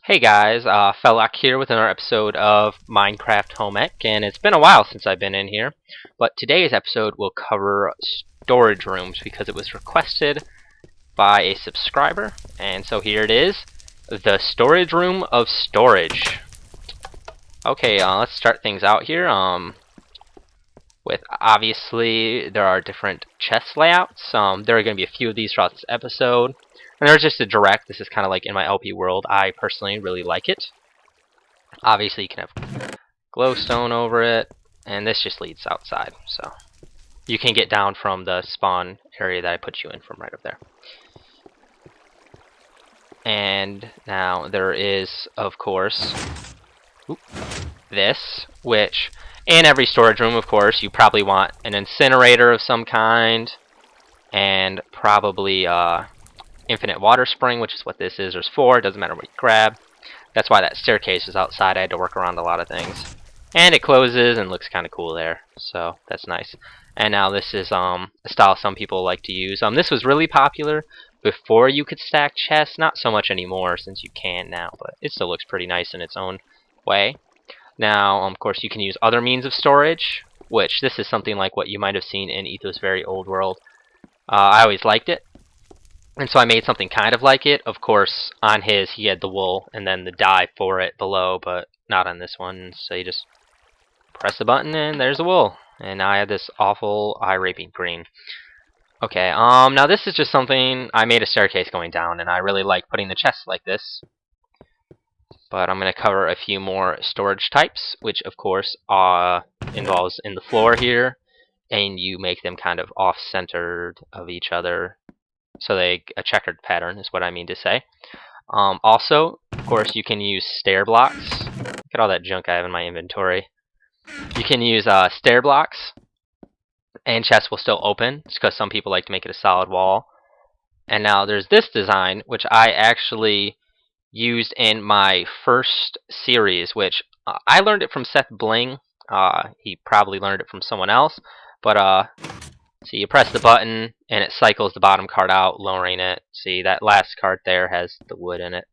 Hey guys, Felloc here with another episode of Minecraft Home Ec, and it's been a while since I've been in here, but today's episode will cover storage rooms because it was requested by a subscriber, and so here it is, the storage room of storage. Okay, let's start things out here. With obviously there are different chest layouts. There are going to be a few of these throughout this episode. And there's just a direct, this is kind of like in my LP world. I personally really like it. Obviously you can have glowstone over it, and this just leads outside. So you can get down from the spawn area that I put you in from right up there. And now there is, of course, this, which in every storage room, of course, you probably want an incinerator of some kind, and probably infinite water spring, which is what this is. There's 4, it doesn't matter what you grab. That's why that staircase is outside. I had to work around a lot of things. And it closes and looks kind of cool there, so that's nice. And now this is a style some people like to use. This was really popular before you could stack chests, not so much anymore since you can now, but it still looks pretty nice in its own way. Now, of course, you can use other means of storage, which this is something like what you might have seen in Etho's Very Old World. I always liked it, and so I made something kind of like it. Of course, on his, he had the wool and then the dye for it below, but not on this one. So you just press the button and there's the wool. And now I have this awful eye-raping green. Okay, now this is just something, I made a staircase going down, and I really like putting the chests like this. But I'm going to cover a few more storage types, which of course involves in the floor here, and you make them kind of off-centered of each other, so they a checkered pattern is what I mean to say. Also, of course, you can use stair blocks. Look at all that junk I have in my inventory. You can use stair blocks, and chests will still open, just because some people like to make it a solid wall. And now there's this design, which I actually used in my first series, which I learned it from SethBling. He probably learned it from someone else, but see, you press the button and it cycles the bottom card out, lowering it. See, that last card there has the wood in it.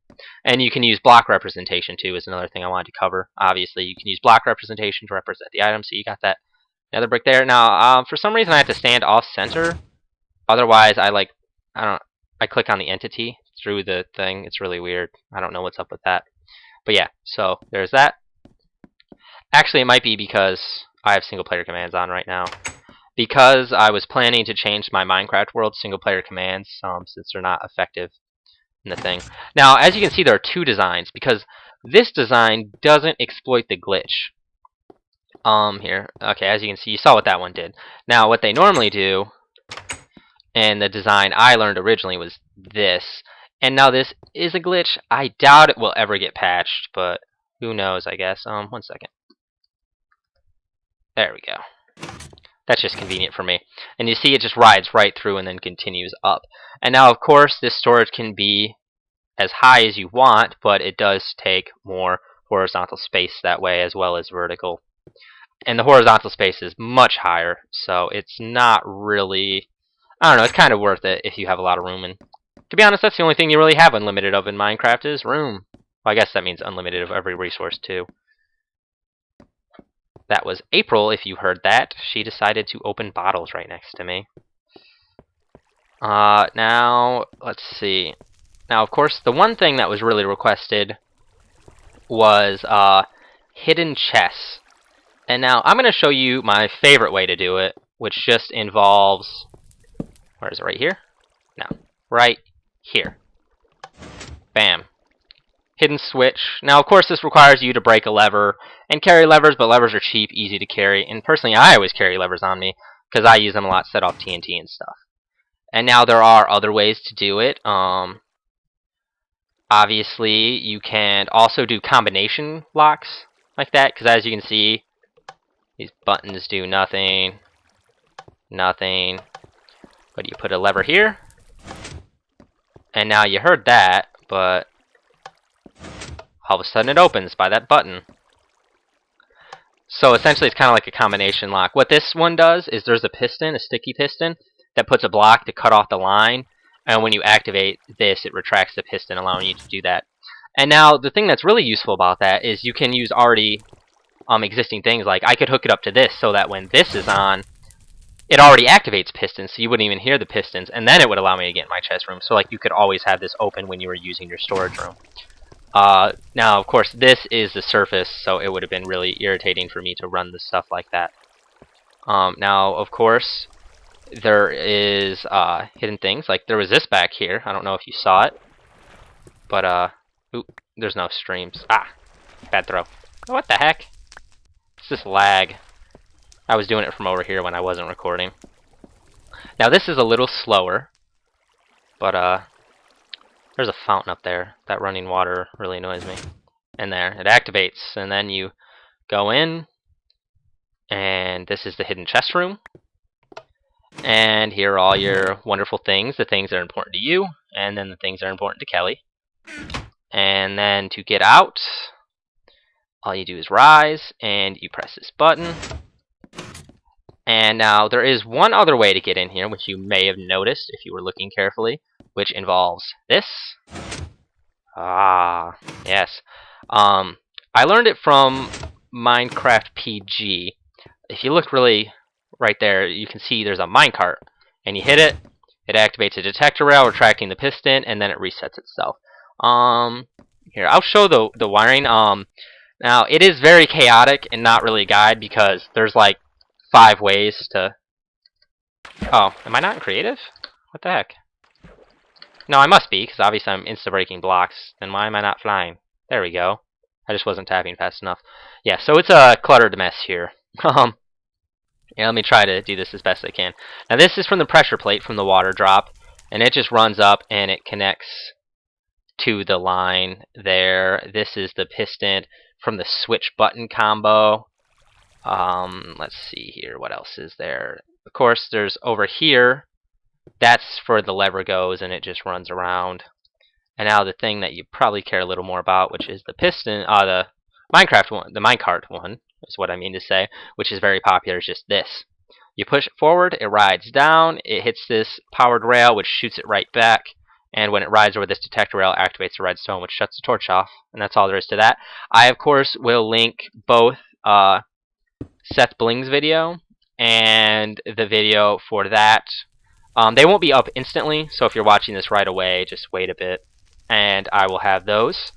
And you can use block representation too, is another thing I wanted to cover. Obviously, you can use block representation to represent the item. So you got that nether brick there. Now, for some reason I have to stand off center. Otherwise, I click on the entity through the thing. It's really weird. I don't know what's up with that. But yeah, so there's that. Actually, it might be because I have single player commands on right now. Because I was planning to change my Minecraft world single player commands, since they're not effective in the thing. Now, as you can see, there are 2 designs, because this design doesn't exploit the glitch. Here. Okay, as you can see, you saw what that one did. Now, what they normally do, and the design I learned originally was this. And now this is a glitch. I doubt it will ever get patched, but who knows, I guess. 1 second. There we go. That's just convenient for me. And you see it just rides right through and then continues up. And now, of course, this storage can be as high as you want, but it does take more horizontal space that way as well as vertical. And the horizontal space is much higher, so it's not really, I don't know, it's kind of worth it if you have a lot of room. And to be honest, that's the only thing you really have unlimited of in Minecraft is room. Well, I guess that means unlimited of every resource too. That was April, if you heard that. She decided to open bottles right next to me. Now, let's see. Now, of course, the one thing that was really requested was hidden chests. And now, I'm going to show you my favorite way to do it, which just involves, where is it, right here? No, right here. Bam. Hidden switch. Now, of course, this requires you to break a lever and carry levers, but levers are cheap, easy to carry, and personally, I always carry levers on me because I use them a lot, set off TNT and stuff. And now there are other ways to do it. Obviously, you can also do combination locks like that, because as you can see, these buttons do nothing, nothing, but you put a lever here, and now you heard that, but all of a sudden it opens by that button. So essentially it's kind of like a combination lock. What this one does is there's a piston, a sticky piston, that puts a block to cut off the line, and when you activate this, it retracts the piston, allowing you to do that. And now the thing that's really useful about that is you can use already existing things. Like I could hook it up to this so that when this is on, it already activates pistons, so you wouldn't even hear the pistons, and then it would allow me to get in my chest room. So like you could always have this open when you were using your storage room. Now, of course, this is the surface, so it would have been really irritating for me to run the stuff like that. Now, of course, there is hidden things. Like there was this back here. I don't know if you saw it, but oop, there's no streams. Ah, bad throw. What the heck? It's this lag. I was doing it from over here when I wasn't recording. Now this is a little slower, but there's a fountain up there. That running water really annoys me. And there, it activates, and then you go in, and this is the hidden chest room. And here are all your wonderful things, the things that are important to you, and then the things that are important to Kelly. And then to get out, all you do is rise, and you press this button. And now there is one other way to get in here, which you may have noticed if you were looking carefully, which involves this. Ah, yes. I learned it from Minecraft PG. If you look really right there, you can see there's a minecart, and you hit it, it activates a detector rail retracting the piston, and then it resets itself. Here, I'll show the wiring. Now it is very chaotic and not really a guide because there's like 5 ways to... Oh, am I not in creative? What the heck? No, I must be, because obviously I'm insta-breaking blocks. Then why am I not flying? There we go. I just wasn't tapping fast enough. Yeah, so it's a cluttered mess here. Yeah, let me try to do this as best I can. Now this is from the pressure plate from the water drop, and it just runs up and it connects to the line there. This is the piston from the switch button combo. Let's see here, what else is there? Of course, there's over here, that's for the lever goes and it just runs around. And now the thing that you probably care a little more about, which is the piston, the Minecraft one, the minecart one, is what I mean to say, which is very popular, is just this. You push it forward, it rides down, it hits this powered rail, which shoots it right back, and when it rides over this detector rail, it activates the redstone, which shuts the torch off, and that's all there is to that. I, of course, will link both SethBling's video and the video for that. They won't be up instantly, so if you're watching this right away, just wait a bit, and I will have those.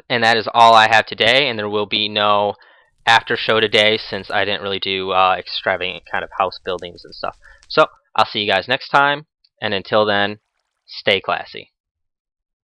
And that is all I have today, and there will be no after show today since I didn't really do extravagant kind of house buildings and stuff. So I'll see you guys next time, and until then, stay classy.